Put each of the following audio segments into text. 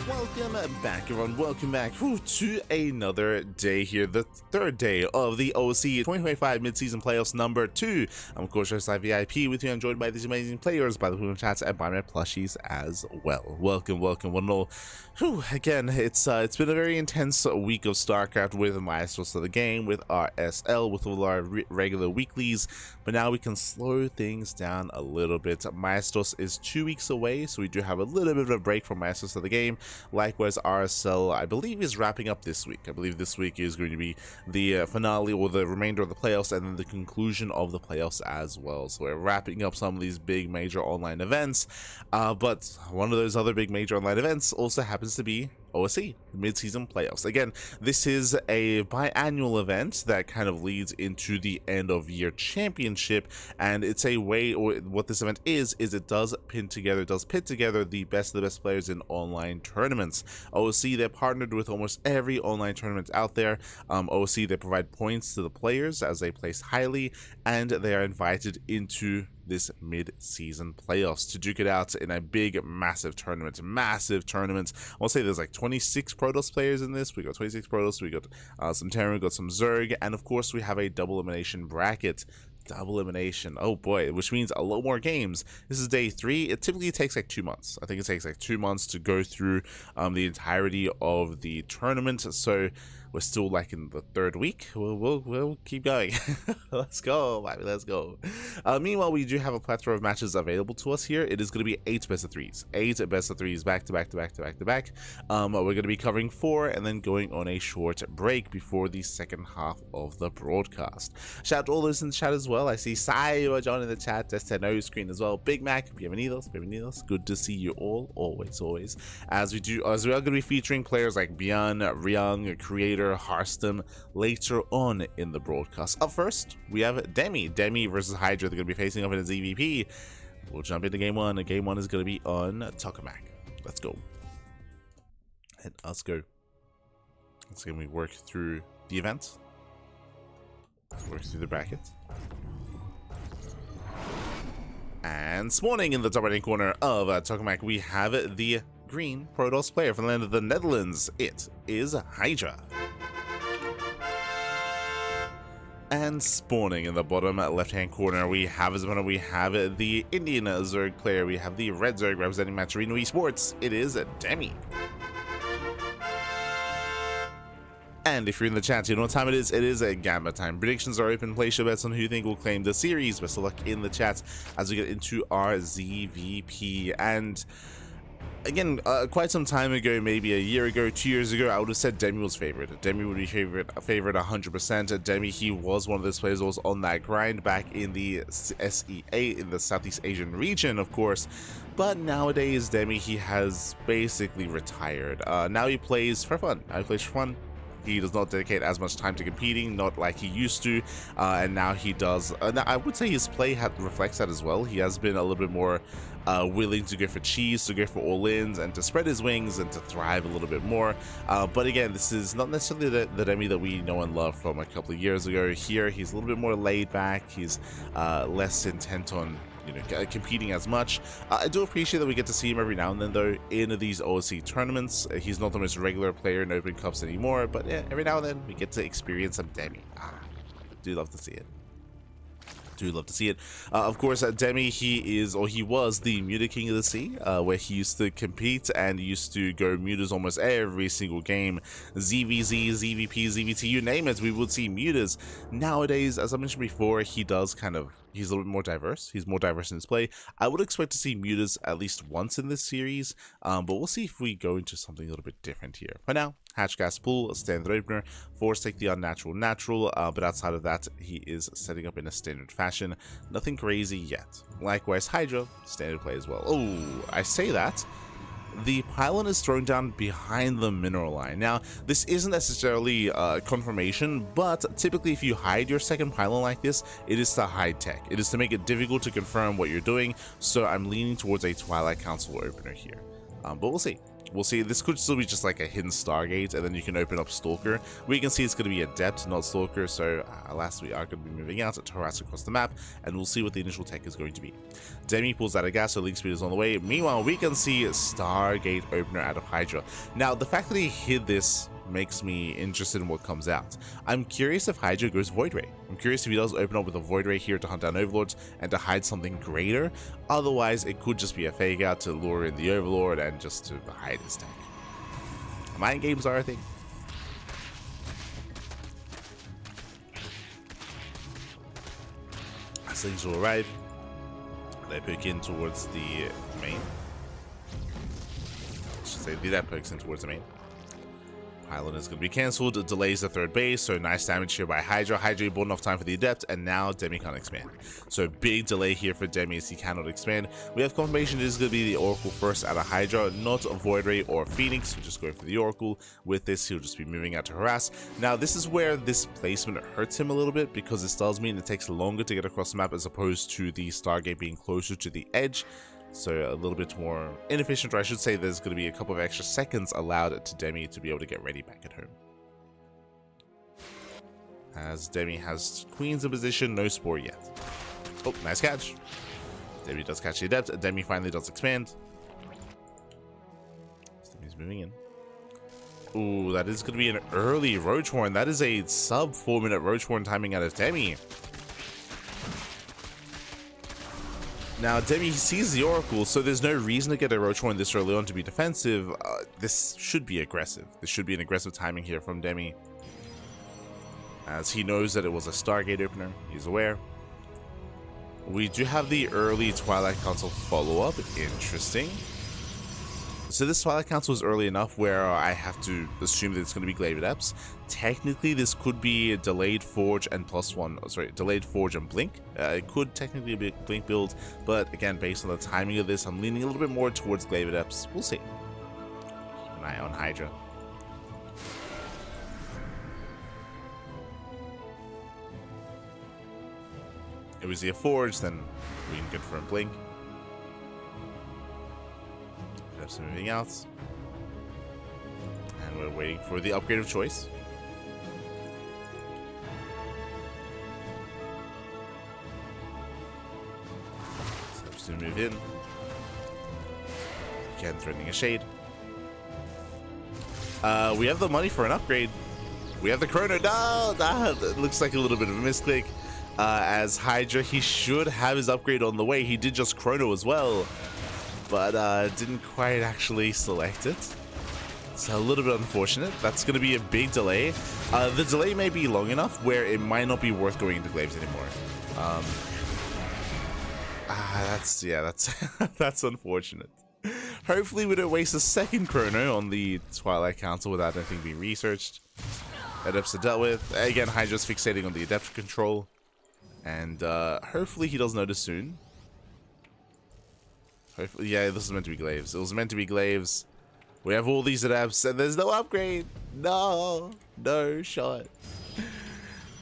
Welcome back, everyone. Welcome back to another day here, the third day of the OSC 2025 mid-season playoffs number 2. I'm of course your ZvP with you. I'm joined by these amazing players, by the Hulu chats, and by my plushies as well. Welcome, one and all. Again, it's been a very intense week of StarCraft with Maestros of the game, with our SL, with all our regular weeklies, but now we can slow things down a little bit. Maestros is 2 weeks away, so we do have a little bit of a break from Maestros of the game. Likewise, RSL, I believe, is wrapping up this week. I believe this week is going to be the finale or the remainder of the playoffs, and then the conclusion of the playoffs as well. So we're wrapping up some of these big major online events, but one of those other big major online events also happens to be OSC mid-season playoffs. Again, this is a biannual event that kind of leads into the end of year championship, and it's a way, or what this event is it does pit together the best of the best players in online tournaments. OSC, they're partnered with almost every online tournament out there. OSC, they provide points to the players as they place highly, and they are invited into this mid-season playoffs to duke it out in a big massive tournament. I'll say there's like 26 Protoss players in this. We got 26 Protoss, we got some Terran, we got some Zerg, and of course we have a double elimination bracket. Double elimination, oh boy, which means a lot more games. This is day 3. It typically takes like 2 months. I think it takes like 2 months to go through the entirety of the tournament, so we're still like in the 3rd week. We'll keep going. Let's go, baby, let's go. Meanwhile, we do have a plethora of matches available to us here. It is going to be 8 best of 3s. 8 best of 3s back to back. We're going to be covering 4 and then going on a short break before the second half of the broadcast. Shout out to all those in the chat as well. I see Sai, John in the chat, Destino screen as well. Big Mac, bienvenidos. Good to see you all, always. As we are going to be featuring players like Bjorn, Ryung, Creator, Harston later on in the broadcast. Up first, we have Demi versus HiGhDrA. They're going to be facing off in a ZvP. We'll jump into game 1. Game 1 is going to be on Tokamak. Let's go. And let's go. Let's go. We work through the event. Let's work through the bracket. And spawning in the top right corner of Tokamak, we have the green Protoss player from the land of the Netherlands. It is HiGhDrA. And spawning in the bottom left-hand corner, we have the Indian Zerg player. We have the red Zerg representing Maturino Esports. It is Demi. And if you're in the chat, you know what time it is. It is a Gamma time. Predictions are open. Place your bets on who you think will claim the series. Best of luck in the chat as we get into our ZvP. And again, quite some time ago, maybe a year ago, 2 years ago, I would have said Demi was favorite. Demi would be favorite 100%. Demi, he was one of those players who was on that grind back in the SEA, in the Southeast Asian region, of course. But nowadays, Demi, he has basically retired. Now he plays for fun. He does not dedicate as much time to competing, not like he used to, and now he does. I would say his play reflects that as well. He has been a little bit more willing to go for cheese, to go for all-ins, and to spread his wings and to thrive a little bit more. But again, this is not necessarily the Demi that we know and love from a couple of years ago. Here, he's a little bit more laid back. He's less intent on competing as much. I do appreciate that we get to see him every now and then, though, in these OSC tournaments. He's not the most regular player in Open Cups anymore, but yeah, every now and then we get to experience some Demi. Do love to see it. Of course, Demi, he was the Muta King of the Sea, where he used to compete and used to go mutas almost every single game. ZVZ, ZvP, ZvT, you name it, we would see mutas. Nowadays, as I mentioned before, he's a little bit more diverse. He's more diverse in his play. I would expect to see mutas at least once in this series, but we'll see if we go into something a little bit different here. For now, Hatch Gas Pool, a standard opener, Force take the unnatural natural, but outside of that, he is setting up in a standard fashion. Nothing crazy yet. Likewise, HiGhDrA, standard play as well. Oh, I say that. The pylon is thrown down behind the mineral line. Now, this isn't necessarily confirmation, but typically if you hide your second pylon like this, it is to hide tech. It is to make it difficult to confirm what you're doing, so I'm leaning towards a Twilight Council opener here. But we'll see. We'll see. This could still be just like a hidden Stargate, and then you can open up Stalker. We can see it's going to be Adept, not Stalker, so alas, we are going to be moving out to harass across the map, and we'll see what the initial tech is going to be. Demi pulls out of gas, so Link Speed is on the way. Meanwhile, we can see Stargate Opener out of HiGhDrA. Now, the fact that he hid this makes me interested in what comes out. I'm curious if HiGhDrA goes Void Ray. I'm curious if he does open up with a Void Ray here to hunt down Overlords and to hide something greater. Otherwise, it could just be a fake out to lure in the Overlord and just to hide his tech. Mind games are a thing. As things will arrive, they poke in towards the main. I should say that pokes in towards the main. Pylon is going to be cancelled. It delays the third base, so nice damage here by HiGhDrA. HiGhDrA bought enough time for the Adept, and now Demi can't expand. So big delay here for Demi as he cannot expand. We have confirmation it is going to be the Oracle first out of HiGhDrA, not a Void Ray or Phoenix. He'll just go for the Oracle. With this, he'll just be moving out to harass. Now, this is where this placement hurts him a little bit, because this does mean it takes longer to get across the map as opposed to the Stargate being closer to the edge. So a little bit more inefficient, or I should say there's going to be a couple of extra seconds allowed to Demi to be able to get ready back at home. As Demi has Queens in position, no Spore yet. Oh, nice catch. Demi does catch the Adept. Demi finally does expand. Demi's moving in. Ooh, that is going to be an early Roach Horn. That is a sub 4-minute Roach Horn timing out of Demi. Now, Demi sees the Oracle, so there's no reason to get a Roach Horn this early on to be defensive. This should be aggressive. This should be an aggressive timing here from Demi, as he knows that it was a Stargate opener. He's aware. We do have the early Twilight Council follow-up. Interesting. So this Twilight Council is early enough where I have to assume that it's going to be Glaive Adepts. Technically, this could be a delayed Forge and delayed Forge and Blink. It could technically be a Blink build, but again, based on the timing of this, I'm leaning a little bit more towards Glaive Adepts. We'll see. Keep an eye on HiGhDrA. If we see a Forge, then we can confirm Blink. Adepts moving out. And we're waiting for the upgrade of choice. To move in. Again, threatening a shade. We have the money for an upgrade. We have the Chrono. No, that looks like a little bit of a misclick. As HiGhDrA, he should have his upgrade on the way. He did just Chrono as well, but didn't quite actually select it. So a little bit unfortunate. That's going to be a big delay. The delay may be long enough where it might not be worth going into Glaives anymore. That's that's unfortunate. Hopefully we don't waste a second Chrono on the Twilight Council without anything being researched. Adepts are dealt with. Again, HiGhDRA's fixating on the Adept control. And hopefully he does notice soon. Hopefully, yeah, this is meant to be Glaives. It was meant to be Glaives. We have all these Adepts and there's no upgrade. No shot.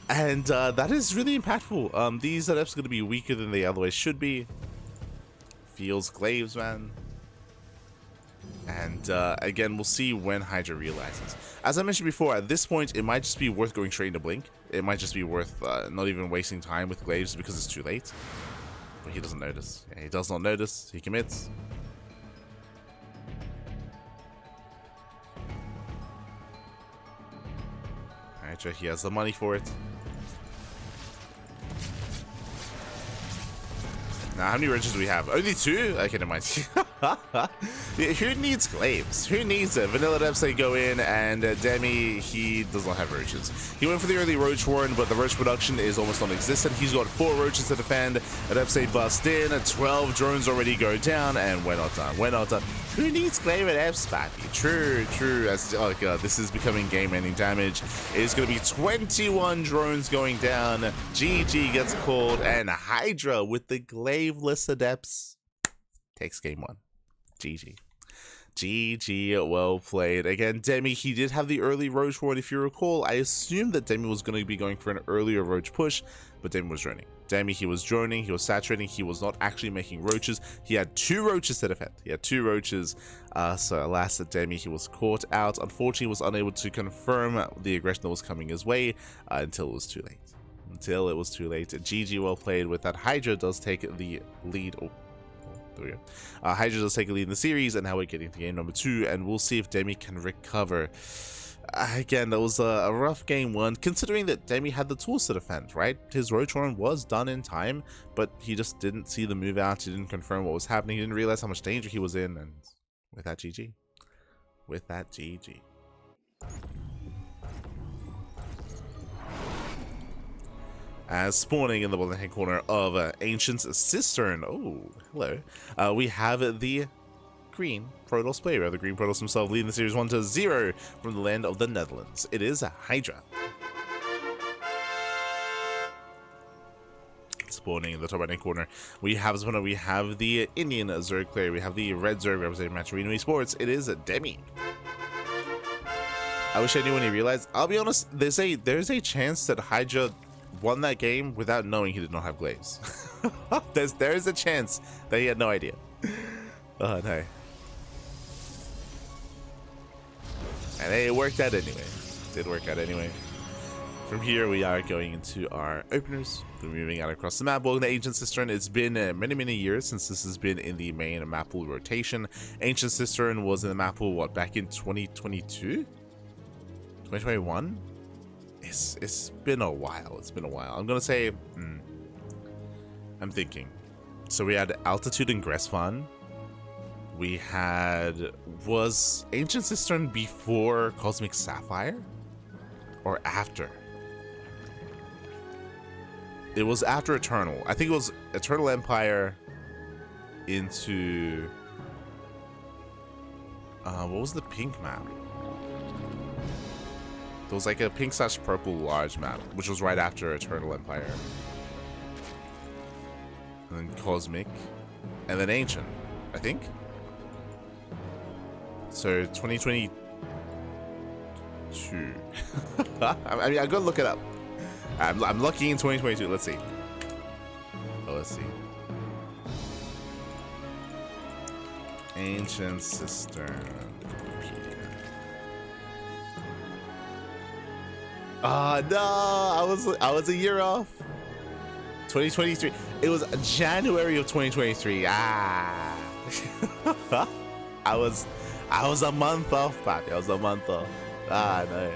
And that is really impactful. These Adepts are going to be weaker than they otherwise should be. Feels Glaives, man. And again, we'll see when HiGhDRA realizes. As I mentioned before, at this point, it might just be worth going straight into Blink. It might just be worth not even wasting time with Glaives because it's too late. But he doesn't notice. Yeah, he does not notice. He commits. HiGhDRA, he has the money for it. Now, how many roaches do we have? Only 2? Okay, never mind. Who needs Glaives? Who needs it? Vanilla Adepts, they go in, and Demi, he does not have roaches. He went for the early Roach Horn, but the roach production is almost non-existent. He's got 4 roaches to defend. Adepts, they bust in. 12 drones already go down, and we're not done. We're not done. Who needs Glaive Adepts, Pappy? True. Oh god, this is becoming game-ending damage. It's going to be 21 drones going down. GG gets called, and HiGhDrA with the Glaiveless Adepts takes game 1. GG. GG, well played. Again, Demi, he did have the early Roach Ward. If you recall, I assumed that Demi was going to be going for an earlier Roach push, but Demi was droning. Demi, he was droning, he was saturating, he was not actually making roaches. He had 2 roaches to defend. He had 2 roaches, so alas, at Demi, he was caught out. Unfortunately, was unable to confirm the aggression that was coming his way until it was too late. Until it was too late. GG, well played. With that, HiGhDrA does take the lead. There we go. HiGhDrA does take a lead in the series, and now we're getting to game number 2, and we'll see if Demi can recover. Again, that was a rough game 1, considering that Demi had the tools to defend, right? His Roach run was done in time, but he just didn't see the move out. He didn't confirm what was happening. He didn't realize how much danger he was in, and with that, GG. With that, GG. As spawning in the bottom hand corner of Ancient's Cistern. Oh, hello. We have the green Protoss player. We have the green Protoss himself leading the series 1-0 from the land of the Netherlands. It is HiGhDrA. Spawning in the top right hand corner, we have the Indian Zerg player. We have the red Zerg representing Maturino Esports. It is Demi. I wish I knew when he realized. I'll be honest, there's a chance that HiGhDrA won that game without knowing he did not have glaze. there is a chance that he had no idea. Oh no. And it worked out anyway. It did work out anyway. From here we are going into our openers. We're moving out across the map. Welcome to Ancient Cistern. It's been many years since this has been in the main map pool rotation. Ancient Cistern was in the map pool, what, back in 2022? 2021? It's been a while. It's been a while. I'm gonna say, I'm thinking. So we had Altitude and Gresvan. We had, was Ancient Cistern before Cosmic Sapphire? Or after? It was after Eternal. I think it was Eternal Empire into, what was the pink map? There was like a pink/purple large map, which was right after Eternal Empire. And then Cosmic. And then Ancient, I think. So 2022. I mean, I gotta look it up. I'm lucky in 2022. Let's see. OSC. Ancient Cistern. No, I was a year off. 2023. It was January of 2023. I was a month off, Papi. I was a month off. No.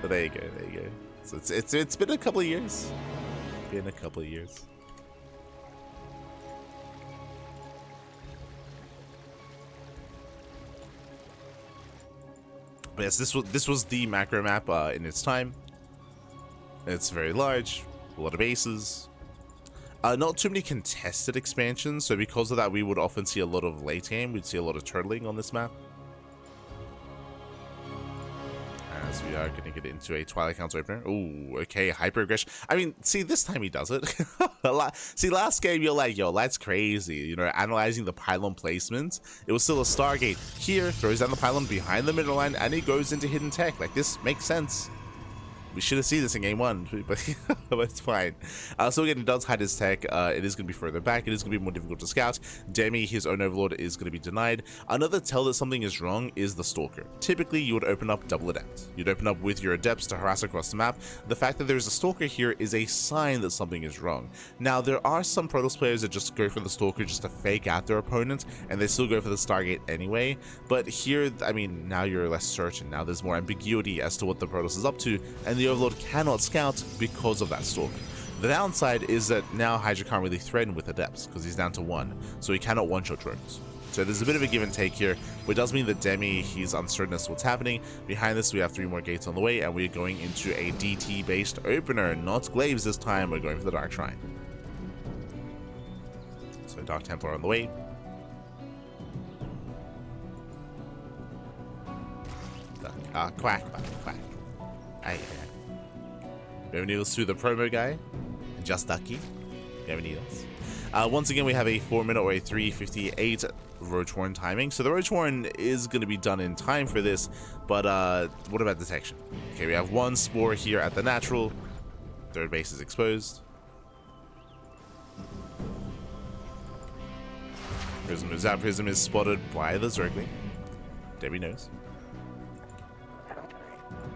But there you go. There you go. So it's been a couple of years. But yes, this was the macro map in its time. It's very large, a lot of bases. Not too many contested expansions, so because of that, we would often see a lot of late game. We'd see a lot of turtling on this map. As we are going to get into a Twilight Council opener. Ooh, okay, hyper aggression. I mean, see, this time he does it. See, last game you're like, yo, that's crazy. You know, analyzing the pylon placement. It was still a Stargate. Here, throws down the pylon behind the middle line, and he goes into hidden tech. Like, this makes sense. We should have seen this in game 1, but it's fine. So again, he does hide his tech. It is going to be further back. It is going to be more difficult to scout. Demi, his own overlord, is going to be denied. Another tell that something is wrong is the Stalker. Typically, you would open up double Adept. You'd open up with your Adepts to harass across the map. The fact that there's a Stalker here is a sign that something is wrong. Now, there are some Protoss players that just go for the Stalker just to fake out their opponent, and they still go for the Stargate anyway. But here, I mean, now you're less certain. Now there's more ambiguity as to what the Protoss is up to, and the Overlord cannot scout because of that Stalker. The downside is that now HiGhDrA can't really threaten with Adepts because he's down to 1, so he cannot one-shot drones. So there's a bit of a give and take here, which does mean that Demi, he's uncertain as to what's happening. Behind this, we have 3 more gates on the way, and we're going into a DT-based opener. Not Glaives this time, we're going for the Dark Shrine. So Dark Templar on the way. Quack. Aye. Bienvenidos to the promo guy, Just Ducky. Bienvenidos. Once again, we have a 4-minute or a 3:58 Roach-Horn timing. So the Roach-Horn is going to be done in time for this, but what about detection? Okay, we have one spore here at the natural. Third base is exposed. Prism moves out. Prism is spotted by the Zergling. Demi knows.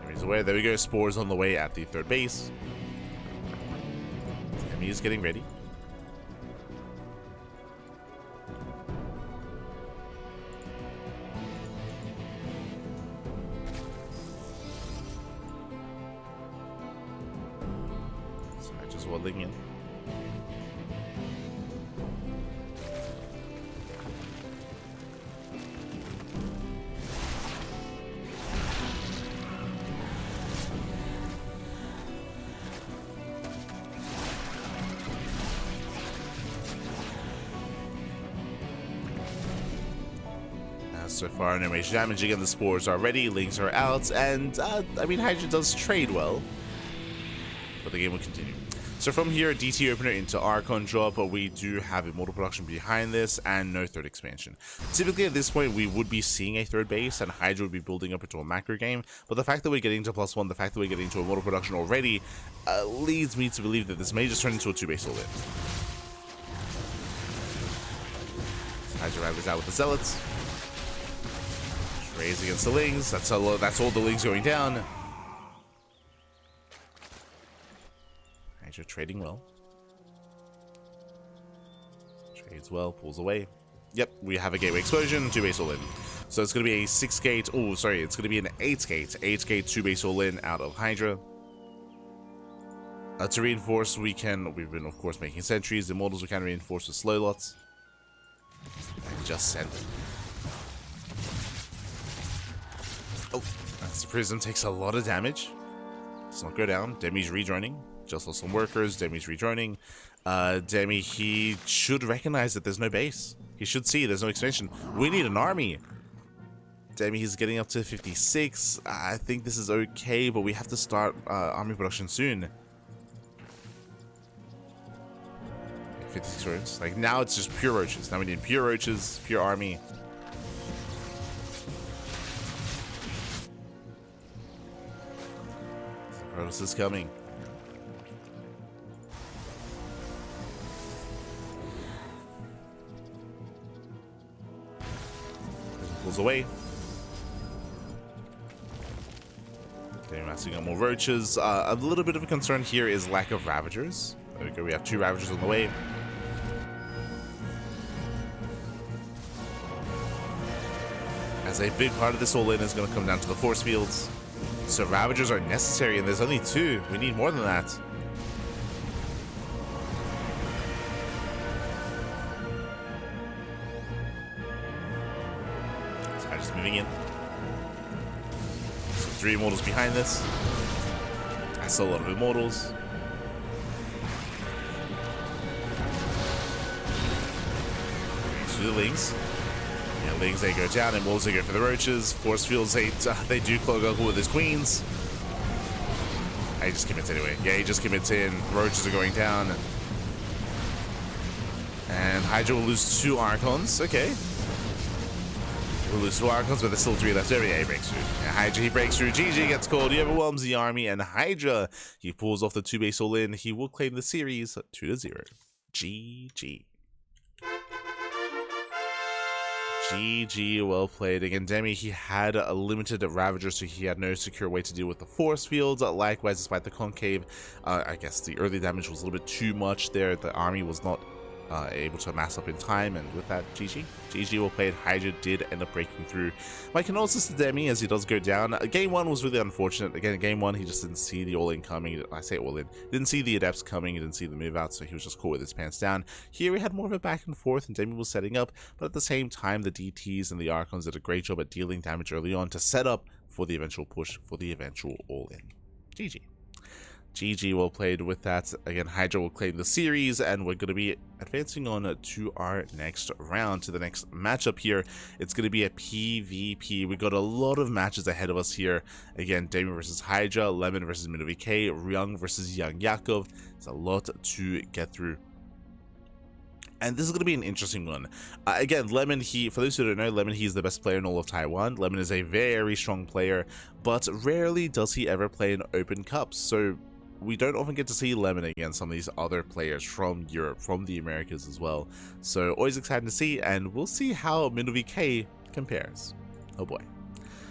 Demi's aware. There we go. Spores on the way at the third base. Demi is getting ready. So I just waddling in. So far, no major damage. Again, the spores are ready, links are out, and I mean, HiGhDrA does trade well, but the game will continue. So from here, DT opener into Archon drop, but we do have Immortal production behind this and no third expansion. Typically at this point, we would be seeing a third base and HiGhDrA would be building up into a macro game, but the fact that we're getting to +1, the fact that we're getting to Immortal production already, leads me to believe that this may just turn into a 2-base all-in. HiGhDrA rabbits out with the Zealots. Raise against the Lings. That's all the Lings going down. HiGhDrA trading well. Trades well, pulls away. Yep, we have a gateway explosion, 2-base all in. So it's going to be a 6-gate. Oh, sorry, it's going to be an 8-gate. 8-gate, 2-base all in out of HiGhDrA. To reinforce, we've been, of course, making sentries. The Immortals we can reinforce with slow lots. And just send it. Oh, that's the Prism takes a lot of damage. Let's not go down. Demi's rejoining. Just lost some workers. Demi's rejoining. Demi, he should recognize that there's no base. He should see there's no expansion. We need an army. Demi, he's getting up to 56. I think this is okay, but we have to start army production soon. 56 roaches. Like, now it's just pure roaches. Now we need pure roaches, pure army. Protoss is coming. Pulls away. Okay, massing up more roaches. A little bit of a concern here is lack of Ravagers. There we go, we have 2 Ravagers on the way. As a big part of this all-in is going to come down to the force fields. So Ravagers are necessary, and there's only 2. We need more than that. So I'm just moving in. So 3 Immortals behind this. That's a lot of Immortals. To the Lings. Yeah, Lings, they go down, and Wolves, they go for the Roaches. Force Fields, they do clog up with his Queens. He just commits anyway. Yeah, he just commits in. Roaches are going down. And HiGhDrA will lose 2 Archons. Okay. We'll lose 2 Archons, but there's still 3 left over. Yeah, he breaks through. Yeah, HiGhDrA, he breaks through. GG gets called. He overwhelms the army, and HiGhDrA, he pulls off the 2-base all-in. He will claim the series 2-0. GG. GG, well played. Again, Demi, he had a limited Ravager, so he had no secure way to deal with the force fields. Likewise, despite the concave, I guess the early damage was a little bit too much there. The army was not able to amass up in time, and with that, GG. GG, well played. HiGhDrA did end up breaking through. My condolences to Demi as he does go down. Game 1 was really unfortunate. Again, game 1, he just didn't see the all-in coming. I say all-in. Didn't see the adepts coming. He didn't see the move out, so he was just caught with his pants down. Here, we had more of a back and forth, and Demi was setting up, but at the same time, the DTs and the Archons did a great job at dealing damage early on to set up for the eventual push, for the eventual all-in. GG. GG, well played with that. Again, HiGhDrA will claim the series, and we're going to be advancing on to our next round, to the next matchup here. It's going to be a PvP. We got a lot of matches ahead of us here. Again, Demi versus HiGhDrA, Lemon versus MinoVK, Young versus Young Yakov. It's a lot to get through. And this is going to be an interesting one. Again, Lemon, for those who don't know, Lemon, he's the best player in all of Taiwan. Lemon is a very strong player, but rarely does he ever play in open cups. So we don't often get to see Lemon against some of these other players from Europe, from the Americas as well. So always excited to see, and we'll see how Minnow VK compares. Oh boy.